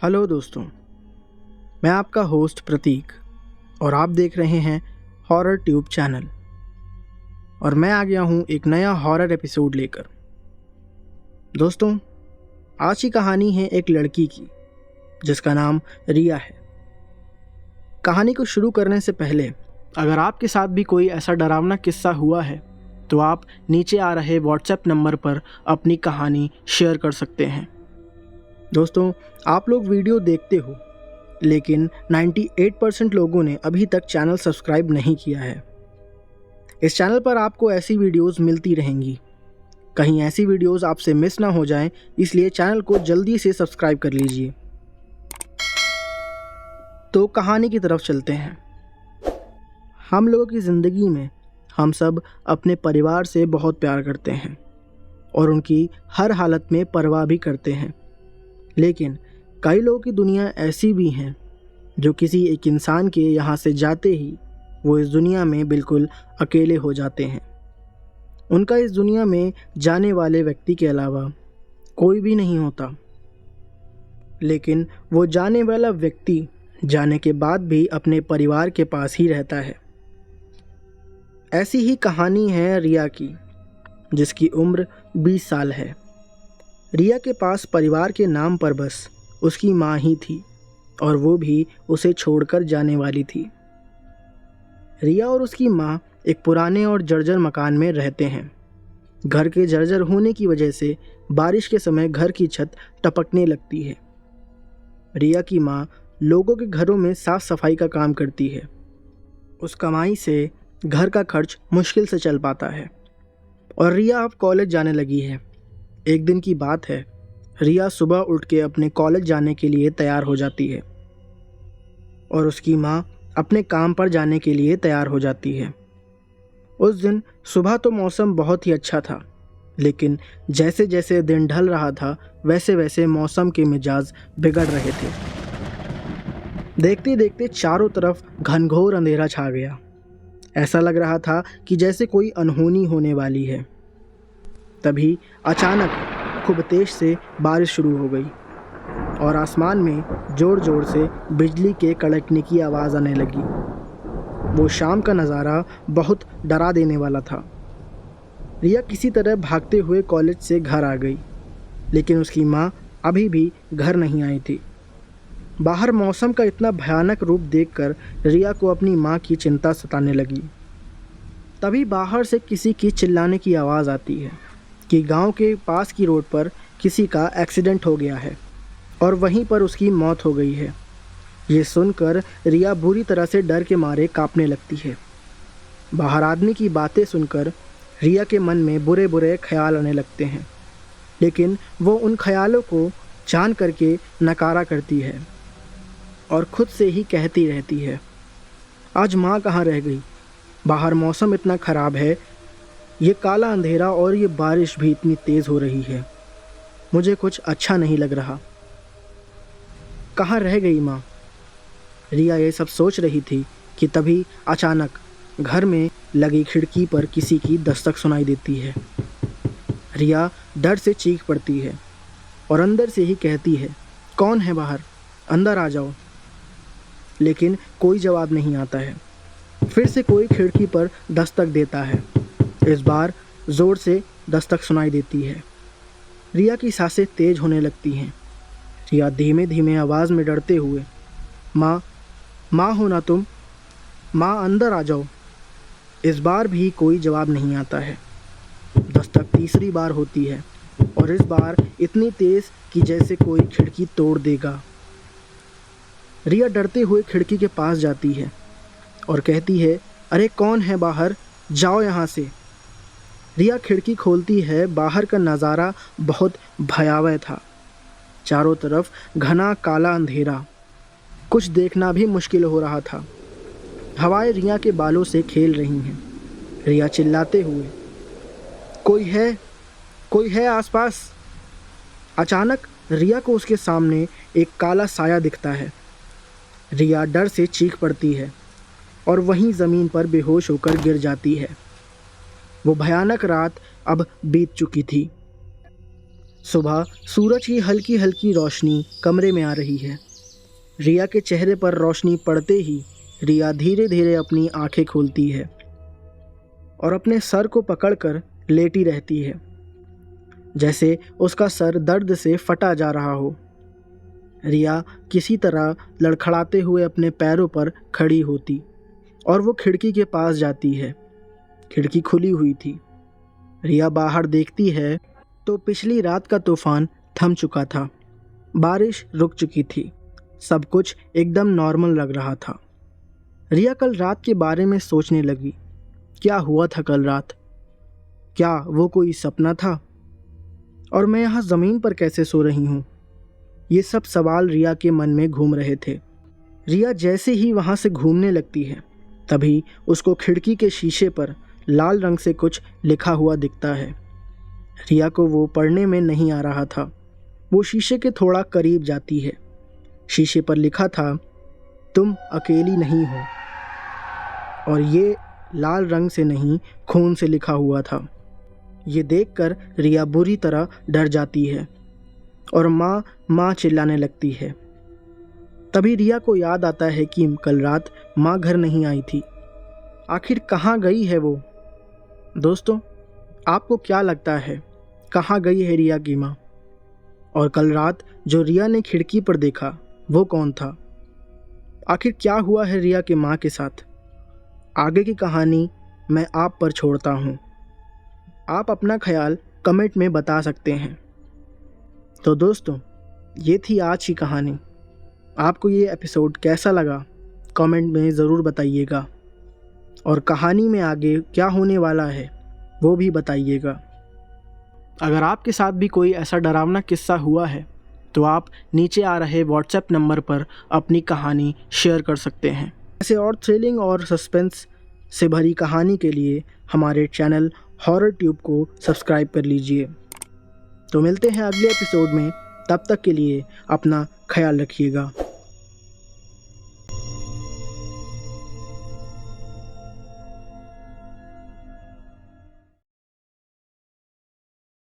Hello दोस्तों, मैं आपका होस्ट प्रतीक और आप देख रहे हैं हॉरर ट्यूब चैनल। और मैं आ गया हूँ एक नया हॉरर एपिसोड लेकर। दोस्तों, आज की कहानी है एक लड़की की जिसका नाम रिया है। कहानी को शुरू करने से पहले अगर आपके साथ भी कोई ऐसा डरावना किस्सा हुआ है तो आप नीचे आ रहे व्हाट्सएप नंबर पर अपनी कहानी शेयर कर सकते हैं। दोस्तों, आप लोग वीडियो देखते हो लेकिन 98% लोगों ने अभी तक चैनल सब्सक्राइब नहीं किया है। इस चैनल पर आपको ऐसी वीडियोस मिलती रहेंगी। कहीं ऐसी वीडियोस आपसे मिस ना हो जाएं, इसलिए चैनल को जल्दी से सब्सक्राइब कर लीजिए। तो कहानी की तरफ चलते हैं। हम लोगों की ज़िंदगी में हम सब अपने परिवार से बहुत प्यार करते हैं और उनकी हर हालत में परवाह भी करते हैं। लेकिन कई लोगों की दुनिया ऐसी भी हैं जो किसी एक इंसान के यहाँ से जाते ही वो इस दुनिया में बिल्कुल अकेले हो जाते हैं। उनका इस दुनिया में जाने वाले व्यक्ति के अलावा कोई भी नहीं होता, लेकिन वो जाने वाला व्यक्ति जाने के बाद भी अपने परिवार के पास ही रहता है। ऐसी ही कहानी है रिया की, जिसकी उम्र 20 साल है। रिया के पास परिवार के नाम पर बस उसकी माँ ही थी और वो भी उसे छोड़कर जाने वाली थी। रिया और उसकी माँ एक पुराने और जर्जर मकान में रहते हैं। घर के जर्जर होने की वजह से बारिश के समय घर की छत टपकने लगती है। रिया की माँ लोगों के घरों में साफ सफाई का काम करती है। उस कमाई से घर का खर्च मुश्किल से चल पाता है और रिया अब कॉलेज जाने लगी है। एक दिन की बात है, रिया सुबह उठ के अपने कॉलेज जाने के लिए तैयार हो जाती है और उसकी माँ अपने काम पर जाने के लिए तैयार हो जाती है। उस दिन सुबह तो मौसम बहुत ही अच्छा था, लेकिन जैसे जैसे दिन ढल रहा था वैसे वैसे मौसम के मिजाज बिगड़ रहे थे। देखते देखते चारों तरफ घनघोर अंधेरा छा गया। ऐसा लग रहा था कि जैसे कोई अनहोनी होने वाली है। तभी अचानक खूब तेज से बारिश शुरू हो गई और आसमान में ज़ोर ज़ोर से बिजली के कड़कने की आवाज़ आने लगी। वो शाम का नज़ारा बहुत डरा देने वाला था। रिया किसी तरह भागते हुए कॉलेज से घर आ गई, लेकिन उसकी माँ अभी भी घर नहीं आई थी। बाहर मौसम का इतना भयानक रूप देखकर रिया को अपनी माँ की चिंता सताने लगी। तभी बाहर से किसी की चिल्लाने की आवाज़ आती है कि गांव के पास की रोड पर किसी का एक्सीडेंट हो गया है और वहीं पर उसकी मौत हो गई है। ये सुनकर रिया बुरी तरह से डर के मारे कांपने लगती है। बाहर आदमी की बातें सुनकर रिया के मन में बुरे बुरे ख्याल आने लगते हैं, लेकिन वो उन ख्यालों को जान करके नकारा करती है और खुद से ही कहती रहती है, आज माँ कहाँ रह गई? बाहर मौसम इतना ख़राब है, ये काला अंधेरा और ये बारिश भी इतनी तेज़ हो रही है, मुझे कुछ अच्छा नहीं लग रहा। कहाँ रह गई माँ? रिया ये सब सोच रही थी कि तभी अचानक घर में लगी खिड़की पर किसी की दस्तक सुनाई देती है। रिया डर से चीख पड़ती है और अंदर से ही कहती है, कौन है बाहर? अंदर आ जाओ। लेकिन कोई जवाब नहीं आता है। फिर से कोई खिड़की पर दस्तक देता है। इस बार ज़ोर से दस्तक सुनाई देती है। रिया की सांसें तेज होने लगती हैं। रिया धीमे धीमे आवाज़ में डरते हुए, माँ, माँ हो ना तुम? माँ, अंदर आ जाओ। इस बार भी कोई जवाब नहीं आता है। दस्तक तीसरी बार होती है और इस बार इतनी तेज़ कि जैसे कोई खिड़की तोड़ देगा। रिया डरते हुए खिड़की के पास जाती है और कहती है, अरे कौन है बाहर? जाओ यहाँ से। रिया खिड़की खोलती है। बाहर का नज़ारा बहुत भयावह था। चारों तरफ घना काला अंधेरा, कुछ देखना भी मुश्किल हो रहा था। हवाएं रिया के बालों से खेल रही हैं। रिया चिल्लाते हुए, कोई है आसपास? अचानक रिया को उसके सामने एक काला साया दिखता है। रिया डर से चीख पड़ती है और वहीं ज़मीन पर बेहोश होकर गिर जाती है। वो भयानक रात अब बीत चुकी थी। सुबह सूरज की हल्की हल्की रोशनी कमरे में आ रही है। रिया के चेहरे पर रोशनी पड़ते ही रिया धीरे धीरे अपनी आंखें खोलती है और अपने सर को पकड़कर लेटी रहती है, जैसे उसका सर दर्द से फटा जा रहा हो। रिया किसी तरह लड़खड़ाते हुए अपने पैरों पर खड़ी होती और वो खिड़की के पास जाती है। खिड़की खुली हुई थी। रिया बाहर देखती है तो पिछली रात का तूफान थम चुका था। बारिश रुक चुकी थी। सब कुछ एकदम नॉर्मल लग रहा था। रिया कल रात के बारे में सोचने लगी। क्या हुआ था कल रात? क्या वो कोई सपना था? और मैं यहाँ ज़मीन पर कैसे सो रही हूँ? ये सब सवाल रिया के मन में घूम रहे थे। रिया जैसे ही वहाँ से घूमने लगती है, तभी उसको खिड़की के शीशे पर लाल रंग से कुछ लिखा हुआ दिखता है। रिया को वो पढ़ने में नहीं आ रहा था। वो शीशे के थोड़ा करीब जाती है। शीशे पर लिखा था, तुम अकेली नहीं हो। और ये लाल रंग से नहीं, खून से लिखा हुआ था। ये देखकर रिया बुरी तरह डर जाती है और माँ माँ चिल्लाने लगती है। तभी रिया को याद आता है कि कल रात माँ घर नहीं आई थी। आखिर कहाँ गई है वो? दोस्तों, आपको क्या लगता है, कहाँ गई है रिया की माँ? और कल रात जो रिया ने खिड़की पर देखा वो कौन था? आखिर क्या हुआ है रिया की माँ के साथ? आगे की कहानी मैं आप पर छोड़ता हूँ। आप अपना ख्याल कमेंट में बता सकते हैं। तो दोस्तों, ये थी आज की कहानी। आपको ये एपिसोड कैसा लगा कमेंट में ज़रूर बताइएगा, और कहानी में आगे क्या होने वाला है वो भी बताइएगा। अगर आपके साथ भी कोई ऐसा डरावना किस्सा हुआ है तो आप नीचे आ रहे व्हाट्सएप नंबर पर अपनी कहानी शेयर कर सकते हैं। ऐसे और थ्रिलिंग और सस्पेंस से भरी कहानी के लिए हमारे चैनल हॉरर ट्यूब को सब्सक्राइब कर लीजिए। तो मिलते हैं अगले एपिसोड में। तब तक के लिए अपना ख्याल रखिएगा।